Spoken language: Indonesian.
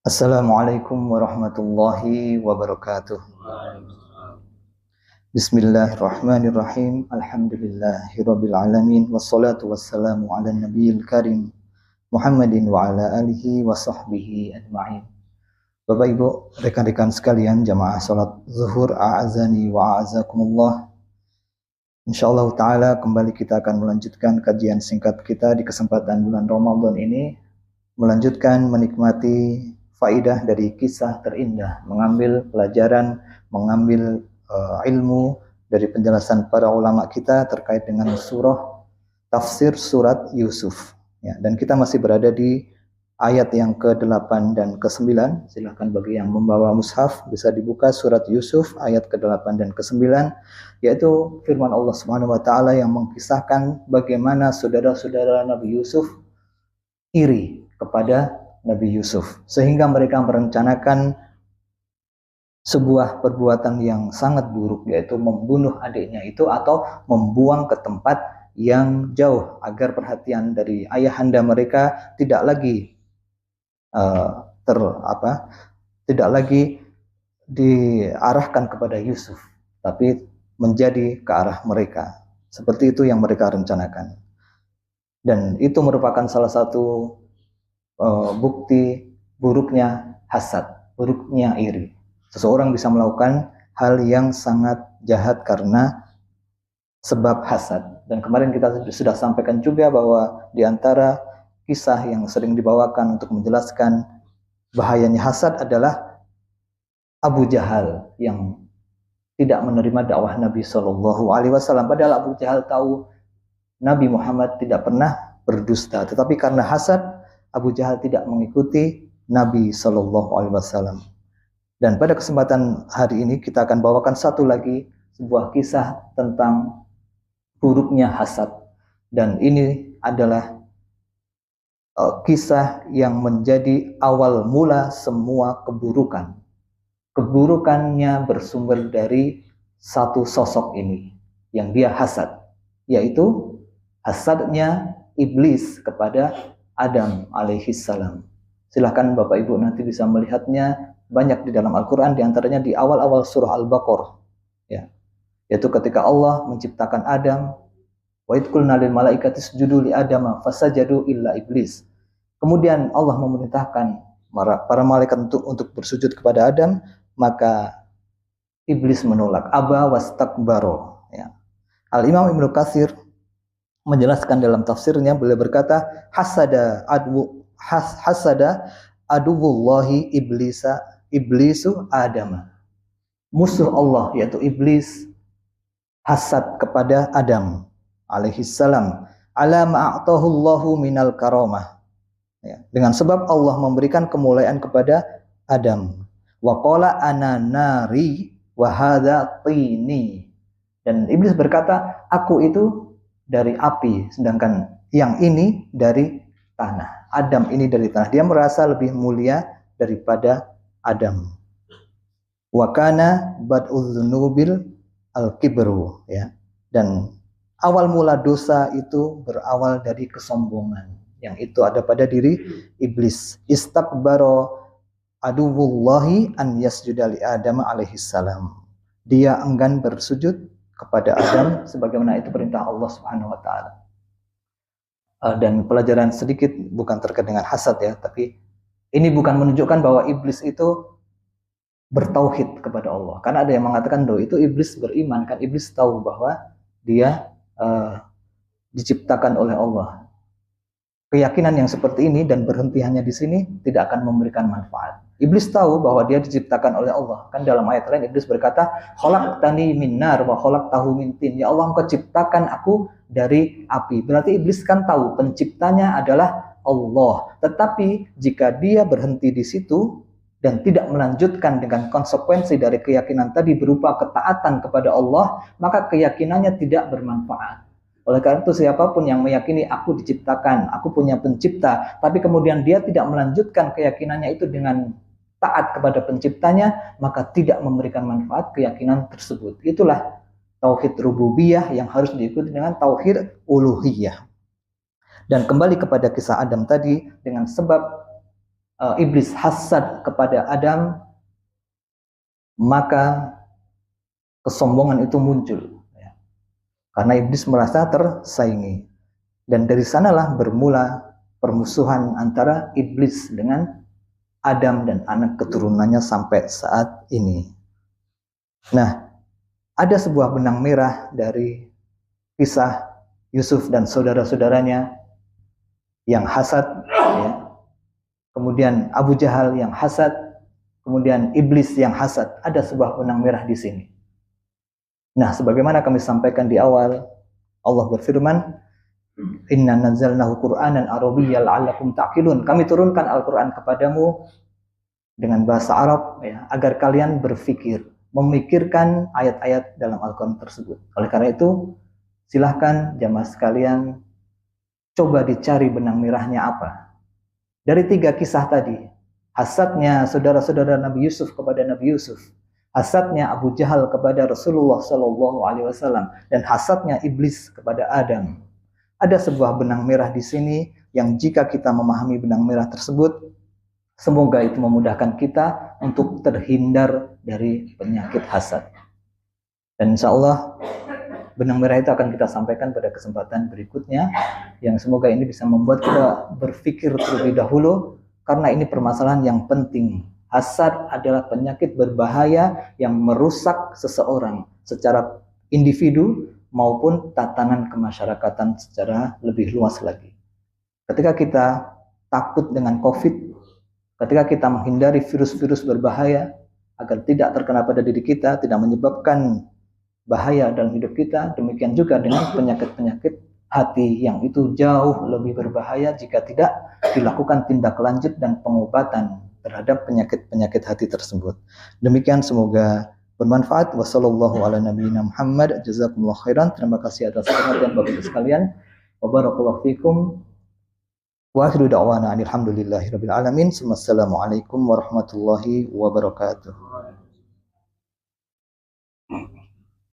Assalamualaikum warahmatullahi wabarakatuh. Bismillahirrahmanirrahim. Alhamdulillahirabbil alamin wassalatu wassalamu ala nabiyil karim Muhammadin wa ala alihi wa sahbihi ajma'in. Bapak Ibu, rekan-rekan sekalian jamaah salat zuhur a'azani wa a'azakumullah. Insyaallah taala kembali kita akan melanjutkan kajian singkat kita di kesempatan bulan Ramadan ini, melanjutkan menikmati faidah dari kisah terindah, mengambil pelajaran, mengambil ilmu dari penjelasan para ulama kita terkait dengan tafsir surat Yusuf. Ya, dan kita masih berada di ayat yang ke-8 dan ke-9. Silahkan bagi yang membawa mushaf bisa dibuka surat Yusuf ayat ke-8 dan ke-9, yaitu firman Allah Subhanahu wa taala yang mengisahkan bagaimana saudara-saudara Nabi Yusuf iri kepada Nabi Yusuf, sehingga mereka merencanakan sebuah perbuatan yang sangat buruk, yaitu membunuh adiknya itu atau membuang ke tempat yang jauh agar perhatian dari ayahanda mereka tidak lagi tidak lagi diarahkan kepada Yusuf, tapi menjadi ke arah mereka. Seperti itu yang mereka rencanakan. Dan itu merupakan salah satu bukti buruknya hasad, buruknya iri. Seseorang bisa melakukan hal yang sangat jahat karena sebab hasad. Dan kemarin kita sudah sampaikan juga bahwa di antara kisah yang sering dibawakan untuk menjelaskan bahayanya hasad adalah Abu Jahal yang tidak menerima dakwah Nabi Shallallahu Alaihi Wasallam. Padahal Abu Jahal tahu Nabi Muhammad tidak pernah berdusta, tetapi karena hasad Abu Jahal tidak mengikuti Nabi Shallallahu Alaihi Wasallam. Dan pada kesempatan hari ini kita akan bawakan satu lagi sebuah kisah tentang buruknya hasad. Dan ini adalah kisah yang menjadi awal mula semua keburukan. Keburukannya bersumber dari satu sosok ini yang dia hasad, yaitu hasadnya iblis kepada Adam alaihissalam. Silahkan Bapak Ibu nanti bisa melihatnya banyak di dalam Al-Quran, diantaranya di awal-awal surah Al-Baqarah, ya, yaitu ketika Allah menciptakan Adam, wa idh qulna lil malaikati isjudu li adama fasajadu illa iblis. Kemudian Allah memerintahkan para malaikat untuk bersujud kepada Adam, maka iblis menolak, aba wastakbaro, ya. Al-Imam Ibnu Katsir menjelaskan dalam tafsirnya, beliau berkata, hasada aduwullahi iblisu Adam. Musuh Allah yaitu iblis hasad kepada Adam alaihissalam ala ma'atahu Allahu minal karamah. Ya, dengan sebab Allah memberikan kemuliaan kepada Adam. Wa qala ana nari wa hadza tini. Dan iblis berkata, aku itu dari api, sedangkan yang ini dari tanah. Adam ini dari tanah. Dia merasa lebih mulia daripada Adam. Wa kana bad'udz dzunubil al-kibru, ya. Dan awal mula dosa itu berawal dari kesombongan, yang itu ada pada diri iblis. Istakbaro aduwullahi an yasjuda li Adam alaihissalam. Dia enggan bersujud kepada Adam sebagaimana itu perintah Allah Subhanahu wa taala. Dan pelajaran sedikit bukan terkait dengan hasad, ya, tapi ini bukan menunjukkan bahwa iblis itu bertauhid kepada Allah. Karena ada yang mengatakan bahwa itu iblis beriman, kan iblis tahu bahwa dia diciptakan oleh Allah. Keyakinan yang seperti ini dan berhenti hanya di sini tidak akan memberikan manfaat. Iblis tahu bahwa dia diciptakan oleh Allah. Kan dalam ayat lain iblis berkata, khalaqtani min nar wa khalaqtahu min tin. Ya Allah, Engkau ciptakan aku dari api. Berarti iblis kan tahu penciptanya adalah Allah. Tetapi jika dia berhenti di situ dan tidak melanjutkan dengan konsekuensi dari keyakinan tadi berupa ketaatan kepada Allah, maka keyakinannya tidak bermanfaat. Oleh karena itu siapapun yang meyakini aku diciptakan, aku punya pencipta, tapi kemudian dia tidak melanjutkan keyakinannya itu dengan taat kepada penciptanya, maka tidak memberikan manfaat keyakinan tersebut. Itulah tauhid rububiyah yang harus diikuti dengan tauhid uluhiyah. Dan kembali kepada kisah Adam tadi, dengan sebab iblis hasad kepada Adam, maka kesombongan itu muncul. Karena iblis merasa tersaingi. Dan dari sanalah bermula permusuhan antara iblis dengan Adam dan anak keturunannya sampai saat ini. Nah, ada sebuah benang merah dari kisah Yusuf dan saudara-saudaranya yang hasad, ya. Kemudian Abu Jahal yang hasad, kemudian iblis yang hasad. Ada sebuah benang merah di sini. Nah, sebagaimana kami sampaikan di awal, Allah berfirman, Inna nazzalnahu Qur'anan Arabiyyal la'allakum ta'qilun. Kami turunkan Al-Qur'an kepadamu dengan bahasa Arab, ya, agar kalian berpikir, memikirkan ayat-ayat dalam Al-Qur'an tersebut. Oleh karena itu, silahkan jamaah sekalian coba dicari benang merahnya apa. Dari 3 kisah tadi, hasadnya saudara-saudara Nabi Yusuf kepada Nabi Yusuf, hasadnya Abu Jahal kepada Rasulullah SAW, dan hasadnya iblis kepada Adam. Ada sebuah benang merah di sini yang jika kita memahami benang merah tersebut, semoga itu memudahkan kita untuk terhindar dari penyakit hasad. Dan insya Allah benang merah itu akan kita sampaikan pada kesempatan berikutnya, yang semoga ini bisa membuat kita berpikir terlebih dahulu, karena ini permasalahan yang penting. Hasad adalah penyakit berbahaya yang merusak seseorang secara individu maupun tatanan kemasyarakatan secara lebih luas lagi. Ketika kita takut dengan COVID, ketika kita menghindari virus-virus berbahaya agar tidak terkena pada diri kita, tidak menyebabkan bahaya dalam hidup kita, demikian juga dengan penyakit-penyakit hati yang itu jauh lebih berbahaya jika tidak dilakukan tindak lanjut dan pengobatan terhadap penyakit-penyakit hati tersebut. Demikian, semoga bermanfaat. Wassallallahu ala nabiyina Muhammad. Jazakumullah khairan. Terima kasih atas perhatian Bapak Ibu sekalian. Wa barakallahu fikum. Wa akhiru da'wana alhamdulillahi rabbil alamin. Assalamualaikum warahmatullahi wabarakatuh.